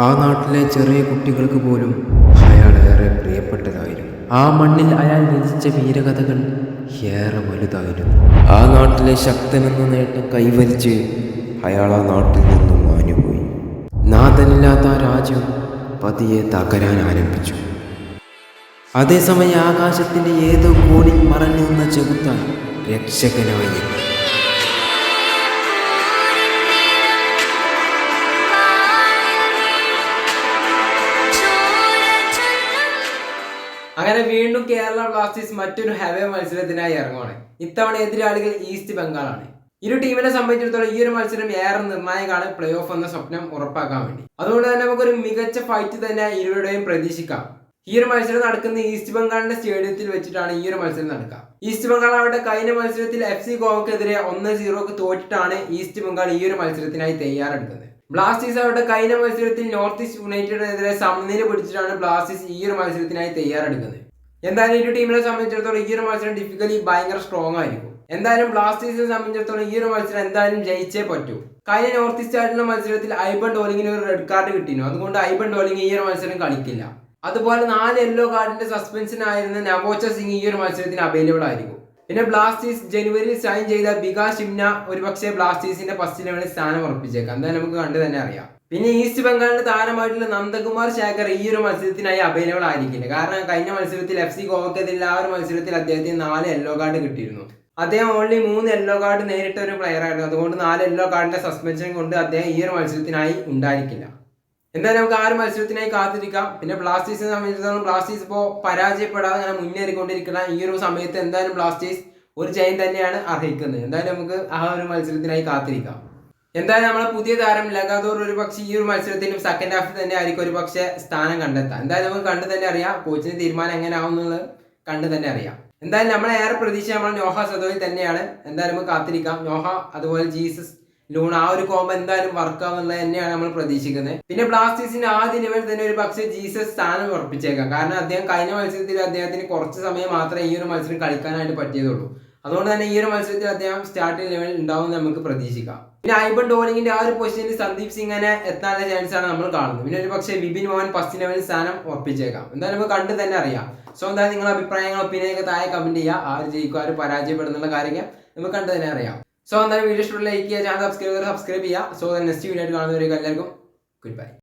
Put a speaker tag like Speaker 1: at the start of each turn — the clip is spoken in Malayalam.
Speaker 1: ആ നാട്ടിലെ ചെറിയ കുട്ടികൾക്ക് പോലും അയാൾ ഏറെ പ്രിയപ്പെട്ടതായിരുന്നു. ആ മണ്ണിൽ അയാൾ രചിച്ച വീരകഥകൾ ഏറെ വലുതായിരുന്നു. ആ നാട്ടിലെ ശക്തനെന്ന നേട്ടം കൈവരിച്ച് അയാൾ ആ നാട്ടിൽ നിന്നും മാഞ്ഞുപോയി. നാഥനില്ലാത്ത ആ രാജ്യം പതിയെ തകരാൻ ആരംഭിച്ചു. അതേസമയം ആകാശത്തിന്റെ ഏതോ കോണിൽ മറഞ്ഞു നിന്ന ചെകുത്താൻ രക്ഷകനായി എത്തി.
Speaker 2: അങ്ങനെ വീണ്ടും കേരള ബ്ലാസ്റ്റേഴ്സ് മറ്റൊരു ഹെവേ മത്സരത്തിനായി ഇറങ്ങുവാണ്. ഇത്തവണ എതിരാളികൾ ഈസ്റ്റ് ബംഗാളാണ്. ഇരു ടീമിനെ സംബന്ധിച്ചിടത്തോളം ഈ ഒരു മത്സരം ഏറെ നിർണായകമാണ് പ്ലേ ഓഫ് എന്ന സ്വപ്നം ഉറപ്പാക്കാൻ വേണ്ടി. അതുകൊണ്ട് തന്നെ നമുക്കൊരു മികച്ച ഫൈറ്റ് തന്നെ ഇരുവരുടെയും പ്രതീക്ഷിക്കാം. ഈ ഒരു മത്സരം നടക്കുന്ന ഈസ്റ്റ് ബംഗാളിന്റെ സ്റ്റേഡിയത്തിൽ വെച്ചിട്ടാണ് ഈ ഒരു മത്സരം നടക്കുക. ഈസ്റ്റ് ബംഗാൾ അവരുടെ കഴിഞ്ഞ മത്സരത്തിൽ FC ഗോവക്കെതിരെ 1-0 തോറ്റിട്ടാണ് ഈസ്റ്റ് ബംഗാൾ ഈ ഒരു മത്സരത്തിനായി തയ്യാറെടുക്കുന്നത്. ബ്ലാസ്റ്റേഴ്സ് അവരുടെ കഴിഞ്ഞ മത്സരത്തിൽ നോർത്ത് ഈസ്റ്റ് യുണൈറ്റഡിനെതിരെ സമനില പിടിച്ചിട്ടാണ് ബ്ലാസ്റ്റേഴ്സ് ഈ ഒരു മത്സരത്തിനായി തയ്യാറെടുക്കുന്നത്. എന്തായാലും ഇരു ടീമിനെ സംബന്ധിച്ചിടത്തോളം ഈ ഒരു മത്സരം ഡിഫിക്കലി ഭയങ്കര സ്ട്രോങ് ആയിരിക്കും. എന്തായാലും ബ്ലാസ്റ്റേഴ്സിനെ സംബന്ധിച്ചിടത്തോളം ഈ ഒരു മത്സരം എന്തായാലും ജയിച്ചേ പറ്റൂ. കഴിഞ്ഞ നോർത്ത് ഈസ്റ്റ് ആയിട്ടുള്ള മത്സരത്തിൽ ഐബൺ ഡോളിങ്ങിന് ഒരു റെഡ് കാർഡ് കിട്ടിയിരുന്നു. അതുകൊണ്ട് ഐബൺ ഡോളിങ് ഈ ഒരു മത്സരം കളിക്കില്ല. അതുപോലെ 4 യെല്ലോ കാർഡിന്റെ സസ്പെൻഷനായിരുന്ന നവോച്ച സിംഗ് ഈ ഒരു മത്സരത്തിന് അവൈലബിൾ ആയിരിക്കും. പിന്നെ ബ്ലാസ്റ്റേഴ്സ് ജനുവരിയിൽ സൈൻ ചെയ്ത ബികാ ഷിംന ഒരുപക്ഷെ ബ്ലാസ്റ്റേഴ്സിന്റെ ഫസ്റ്റ് ലെവലിൽ സ്ഥാനം ഉറപ്പിച്ചേക്കാം. എന്തായാലും നമുക്ക് കണ്ടു തന്നെ അറിയാം. പിന്നെ ഈസ്റ്റ് ബംഗാളിന്റെ താരമായിട്ടുള്ള നന്ദകുമാർ ശേഖർ ഈ ഒരു മത്സരത്തിനായി അവൈലബിൾ ആയിരിക്കില്ല. കാരണം കഴിഞ്ഞ മത്സരത്തിൽ FC ഗോവക്കെതിരെ ആ ഒരു മത്സരത്തിൽ അദ്ദേഹത്തിന് 4 യെല്ലോ കാർഡ് കിട്ടിയിരുന്നു. അദ്ദേഹം ഓൺലി 3 യെല്ലോ കാർഡ് നേരിട്ട ഒരു പ്ലെയർ ആയിരുന്നു. അതുകൊണ്ട് 4 യെല്ലോ കാർഡിന്റെ സസ്പെൻഷൻ കൊണ്ട് അദ്ദേഹം ഈ ഒരു മത്സരത്തിനായി ഉണ്ടായിരിക്കില്ല. എന്തായാലും നമുക്ക് ആ ഒരു മത്സരത്തിനായി കാത്തിരിക്കാം. പിന്നെ ബ്ലാസ്റ്റേഴ്സിനെ സംബന്ധിച്ചിടത്തോളം ബ്ലാസ്റ്റേഴ്സ് ഇപ്പോൾ പരാജയപ്പെടാതെ അങ്ങനെ മുന്നേറിക്കൊണ്ടിരിക്കുന്ന ഈ ഒരു സമയത്ത് എന്തായാലും ബ്ലാസ്റ്റേഴ്സ് ഒരു ജയം തന്നെയാണ് അർഹിക്കുന്നത്. എന്തായാലും നമുക്ക് ആ ഒരു മത്സരത്തിനായി കാത്തിരിക്കാം. എന്തായാലും നമ്മളെ പുതിയ താരം ലഗാദോർ ഒരു പക്ഷേ ഈ ഒരു മത്സരത്തിനും സെക്കൻഡ് ഹാഫിൽ തന്നെ ആയിരിക്കും ഒരു പക്ഷേ സ്ഥാനം കണ്ടെത്താം. എന്തായാലും നമുക്ക് കണ്ടു തന്നെ അറിയാം. കോച്ചിന്റെ തീരുമാനം എങ്ങനെ ആവും എന്നുള്ളത് കണ്ടു തന്നെ അറിയാം. എന്തായാലും നമ്മളെ ഏറെ പ്രതീക്ഷ നമ്മൾ നോഹ സദോയിൽ തന്നെയാണ്. എന്തായാലും നമുക്ക് കാത്തിരിക്കാം. നോഹ അതുപോലെ ജീസസ് ലൂൺ ആ ഒരു കോംബോ എന്തായാലും വർക്കാവുന്നുള്ളത് തന്നെയാണ് നമ്മൾ പ്രതീക്ഷിക്കുന്നത്. പിന്നെ ബ്ലാസ്റ്റേഴ്സിന്റെ ആദ്യ ലെവൽ തന്നെ ഒരു പക്ഷേ ജീസസ് സ്ഥാനം ഉറപ്പിച്ചേക്കാം. കാരണം അദ്ദേഹം കഴിഞ്ഞ മത്സരത്തിൽ അദ്ദേഹത്തിന് കുറച്ച് സമയം മാത്രമേ ഈ ഒരു മത്സരം കളിക്കാനായിട്ട് പറ്റിയതുള്ളൂ. അതുകൊണ്ട് തന്നെ ഈ ഒരു മത്സരത്തിൽ അദ്ദേഹം സ്റ്റാർട്ടിംഗ് ലെവലിൽ ഉണ്ടാവും നമുക്ക് പ്രതീക്ഷിക്കാം. പിന്നെ ഐബൺ ഡോളിങ്ങിന്റെ ആ ഒരു പൊസിഷനിൽ സന്ദീപ് സിംഗിനെ എത്താനുള്ള ചാൻസ് ആണ് നമ്മൾ കാണുന്നത്. പിന്നെ ഒരു പക്ഷേ വിപിൻ മോഹൻ ഫസ്റ്റ് ലെവലിൽ സ്ഥാനം ഉറപ്പിച്ചേക്കാം. എന്തായാലും നമുക്ക് കണ്ടു തന്നെ അറിയാം. സോ എന്തായാലും നിങ്ങളുടെ അഭിപ്രായങ്ങൾ ഒപ്പീനിയൊക്കെ താഴെ കമന്റ് ചെയ്യുക. ആര് ജയിക്കും ആര് പരാജയപ്പെടുന്നുള്ള കാര്യങ്ങൾ നമുക്ക് കണ്ടു തന്നെ അറിയാം. സോ എന്തായാലും വീഡിയോ ഇഷ്ടപ്പെട്ട ലൈക്ക് ചെയ്യുക, ചാനൽ സബ്സ്ക്രൈബ് ചെയ്യുക. സോ നെക്സ്റ്റ് വീഡിയോ ആയിട്ട് കാണുന്നവരേക്കും എല്ലാവർക്കും ഗുഡ് ബൈ.